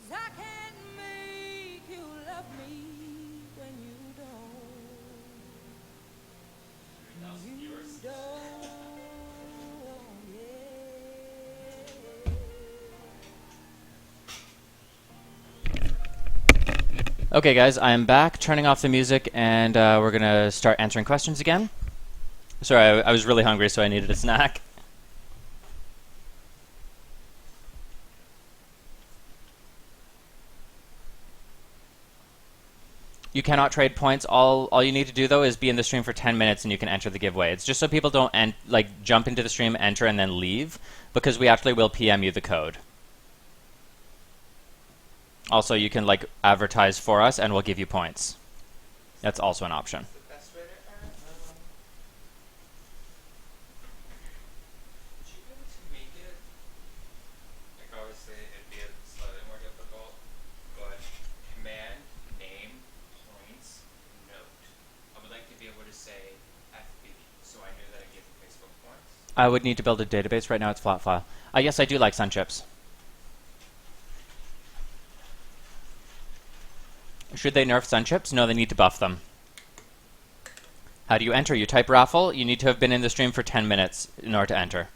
'Cause I can't make you love me when you don't. You don't, yeah. Okay, guys, I'm back, turning off the music, and we're gonna start answering questions again. Sorry, I was really hungry, so I needed a snack. You cannot trade points. All you need to do though is be in the stream for 10 minutes and you can enter the giveaway. It's just so people don't jump into the stream, enter, and then leave, because we actually will PM you the code. Also, you can advertise for us and we'll give you points. That's also an option. The best way to earn. Would you be able to make it? Like obviously it'd be a slightly more difficult, but command name points note. I would like to be able to say FB, so I knew that I gave Facebook points. I would need to build a database. Right now it's flat file. Yes, I do like Sun Chips. Should they nerf Sun Chips? No, they need to buff them. How do you enter? You type raffle. You need to have been in the stream for 10 minutes in order to enter.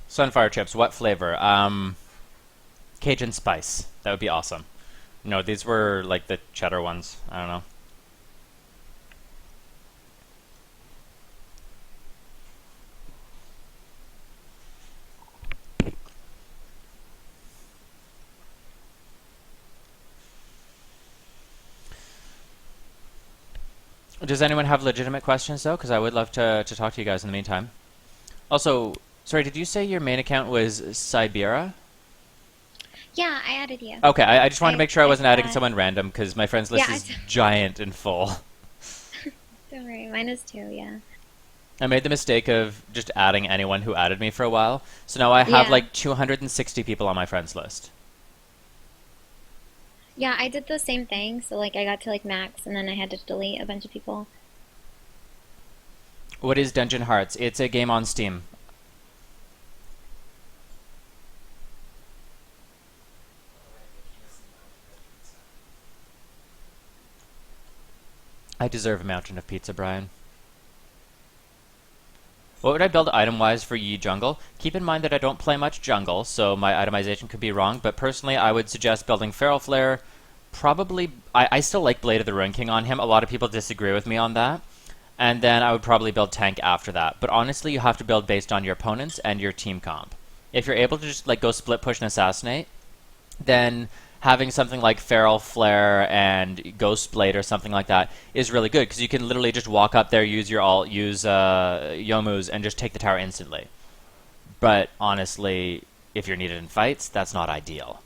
Sunfire chips, what flavor? Cajun spice. That would be awesome. No, these were like the cheddar ones. I don't know. Does anyone have legitimate questions though? Because I would love to talk to you guys in the meantime. Also, sorry, did you say your main account was Sibera? Yeah, I added you. Okay, I just wanted to I- make sure I wasn't I adding thought- someone random because my friends list Yeah, is giant and full. Don't worry, mine is too, yeah. I made the mistake of just adding anyone who added me for a while. So now I have Yeah. like 260 people on my friends list. Yeah, I did the same thing, so I got to max, and then I had to delete a bunch of people. What is Dungeon Hearts? It's a game on Steam. I deserve a mountain of pizza, Brian. What would I build item-wise for Yi Jungle? Keep in mind that I don't play much jungle, so my itemization could be wrong, but personally I would suggest building Feral Flare. Probably, I still like Blade of the Ruin King on him. A lot of people disagree with me on that. And then I would probably build tank after that. But honestly, you have to build based on your opponents and your team comp. If you're able to just go split push and assassinate, then having something like Feral Flare and Ghost Blade or something like that is really good, because you can literally just walk up there, use your ult, use Yomu's, and just take the tower instantly. But honestly, if you're needed in fights, that's not ideal.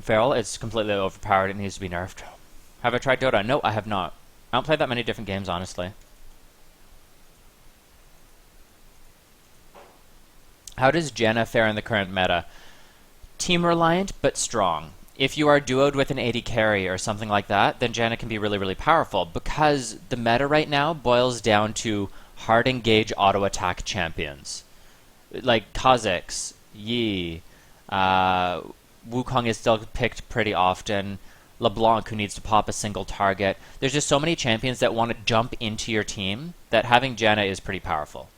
Feral, it's completely overpowered. It needs to be nerfed. Have I tried Dota? No, I have not. I don't play that many different games, honestly. How does Janna fare in the current meta? Team reliant, but strong. If you are duoed with an AD carry or something like that, then Janna can be really, really powerful, because the meta right now boils down to hard engage auto attack champions. Like Kha'Zix, Yi, Wukong is still picked pretty often, LeBlanc, who needs to pop a single target. There's just so many champions that want to jump into your team that having Janna is pretty powerful.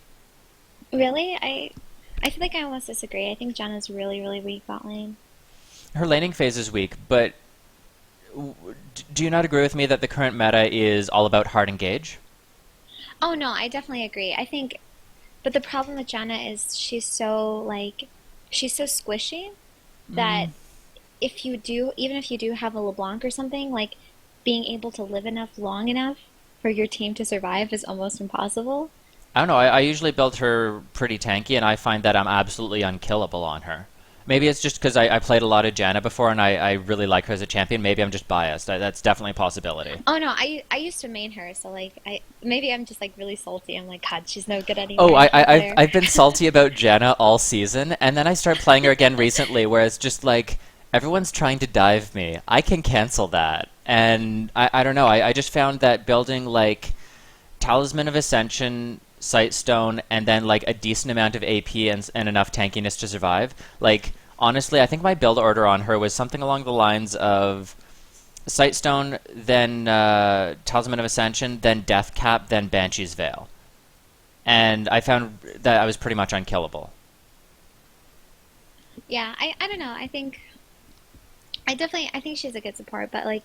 Really? I feel like I almost disagree. I think Janna's really, really weak bot lane. Her laning phase is weak, but do you not agree with me that the current meta is all about hard engage? Oh no, I definitely agree. I think, but the problem with Janna is she's so squishy that even if you do have a LeBlanc or something, like being able to live long enough for your team to survive is almost impossible. I don't know. I usually build her pretty tanky, and I find that I'm absolutely unkillable on her. Maybe it's just because I played a lot of Janna before, and I really like her as a champion. Maybe I'm just biased. That's definitely a possibility. Oh no, I used to main her, so like maybe I'm just like really salty. I'm like, God, she's no good anymore. Oh, I can't play her. I've been salty about Janna all season, and then I started playing her again recently, where it's just like everyone's trying to dive me. I can cancel that, and I don't know. I just found that building like Talisman of Ascension, Sightstone, and then like a decent amount of AP and enough tankiness to survive. Like honestly, I think my build order on her was something along the lines of Sightstone, then Talisman of Ascension, then Death Cap, then Banshee's Veil. And I found that I was pretty much unkillable. Yeah, I don't know. I think she's a good support, but like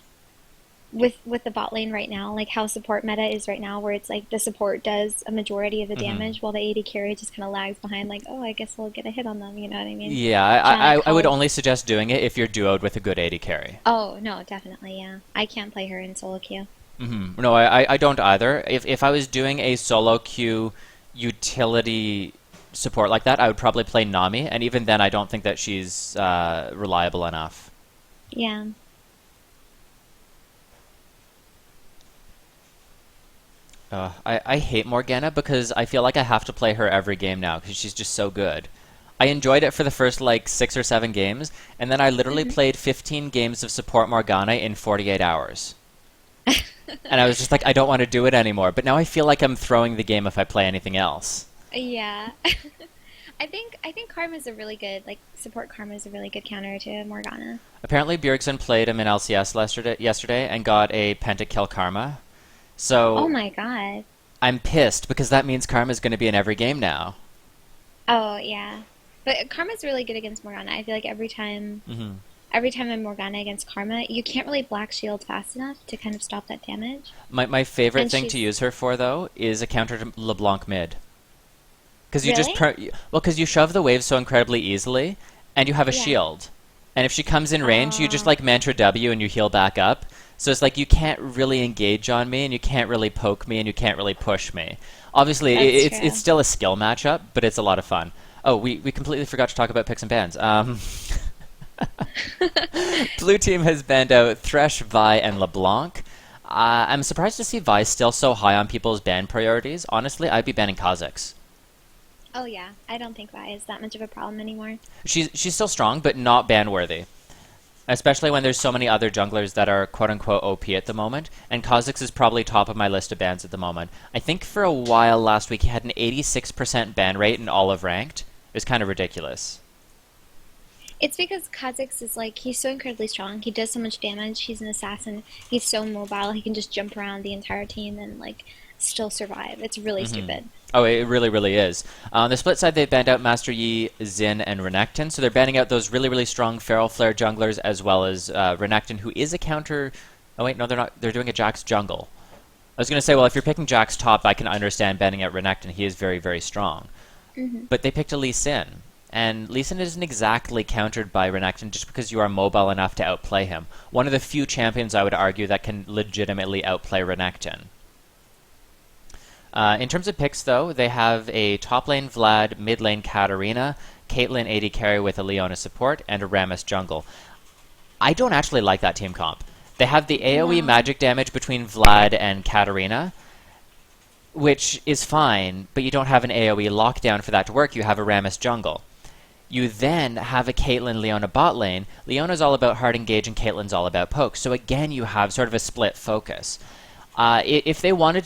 with the bot lane right now, like how support meta is right now, where it's like the support does a majority of the damage while the AD carry just kind of lags behind, like, oh, I guess I'll get a hit on them, you know what I mean? Yeah, I would only suggest doing it if you're duoed with a good AD carry. Oh, no, definitely, yeah. I can't play her in solo queue. No, I don't either. If I was doing a solo queue utility support like that, I would probably play Nami, and even then I don't think that she's reliable enough. Yeah. I hate Morgana because I feel like I have to play her every game now because she's just so good. I enjoyed it for the first like 6 or 7 games, and then I literally played 15 games of support Morgana in 48 hours. And I was just like, I don't want to do it anymore. But now I feel like I'm throwing the game if I play anything else. Yeah. I think Karma's a really good, like, support Karma's a really good counter to Morgana. Apparently Bjergsen played him in LCS yesterday and got a pentakill Karma. So Oh my god. I'm pissed because that means Karma's going to be in every game now. Oh, yeah. But Karma's really good against Morgana. I feel like every time I'm Morgana against Karma, you can't really black shield fast enough to kind of stop that damage. My favorite And thing to use her for, though, is a counter to LeBlanc mid. Because you Really? because you shove the waves so incredibly easily, and you have a Yeah. shield. And if she comes in range, you just like mantra W and you heal back up. So it's like you can't really engage on me, and you can't really poke me, and you can't really push me. Obviously, That's true. it's still a skill matchup, but it's a lot of fun. Oh, we completely forgot to talk about picks and bans. Blue team has banned out Thresh, Vi, and LeBlanc. I'm surprised to see Vi still so high on people's ban priorities. Honestly, I'd be banning Kha'Zix. Oh yeah, I don't think Vi is that much of a problem anymore. She's still strong, but not ban worthy. Especially when there's so many other junglers that are quote-unquote OP at the moment, and Kha'Zix is probably top of my list of bans at the moment. I think for a while last week he had an 86% ban rate in all of Ranked. It was kind of ridiculous. It's because Kha'Zix is like, he's so incredibly strong. He does so much damage. He's an assassin. He's so mobile. He can just jump around the entire team and like still survive. It's really stupid. Oh, it really, really is. On the split side, they banned out Master Yi, Xin, and Renekton. So they're banning out those really, really strong Feral Flare junglers as well as Renekton, who is a counter... Oh, wait, no, they're not. They're doing a Jax jungle. I was going to say, well, if you're picking Jax top, I can understand banning out Renekton. He is very, very strong. But they picked a Lee Sin. And Lee Sin isn't exactly countered by Renekton just because you are mobile enough to outplay him. One of the few champions, I would argue, that can legitimately outplay Renekton. In terms of picks, though, they have a top lane Vlad, mid lane Katarina, Caitlyn AD carry with a Leona support, and a Rammus jungle. I don't actually like that team comp. They have the AoE magic damage between Vlad and Katarina, which is fine, but you don't have an AoE lockdown for that to work. You have a Rammus jungle. You then have a Caitlyn Leona bot lane. Leona's all about hard engage and Caitlyn's all about poke. So again, you have sort of a split focus. If they wanted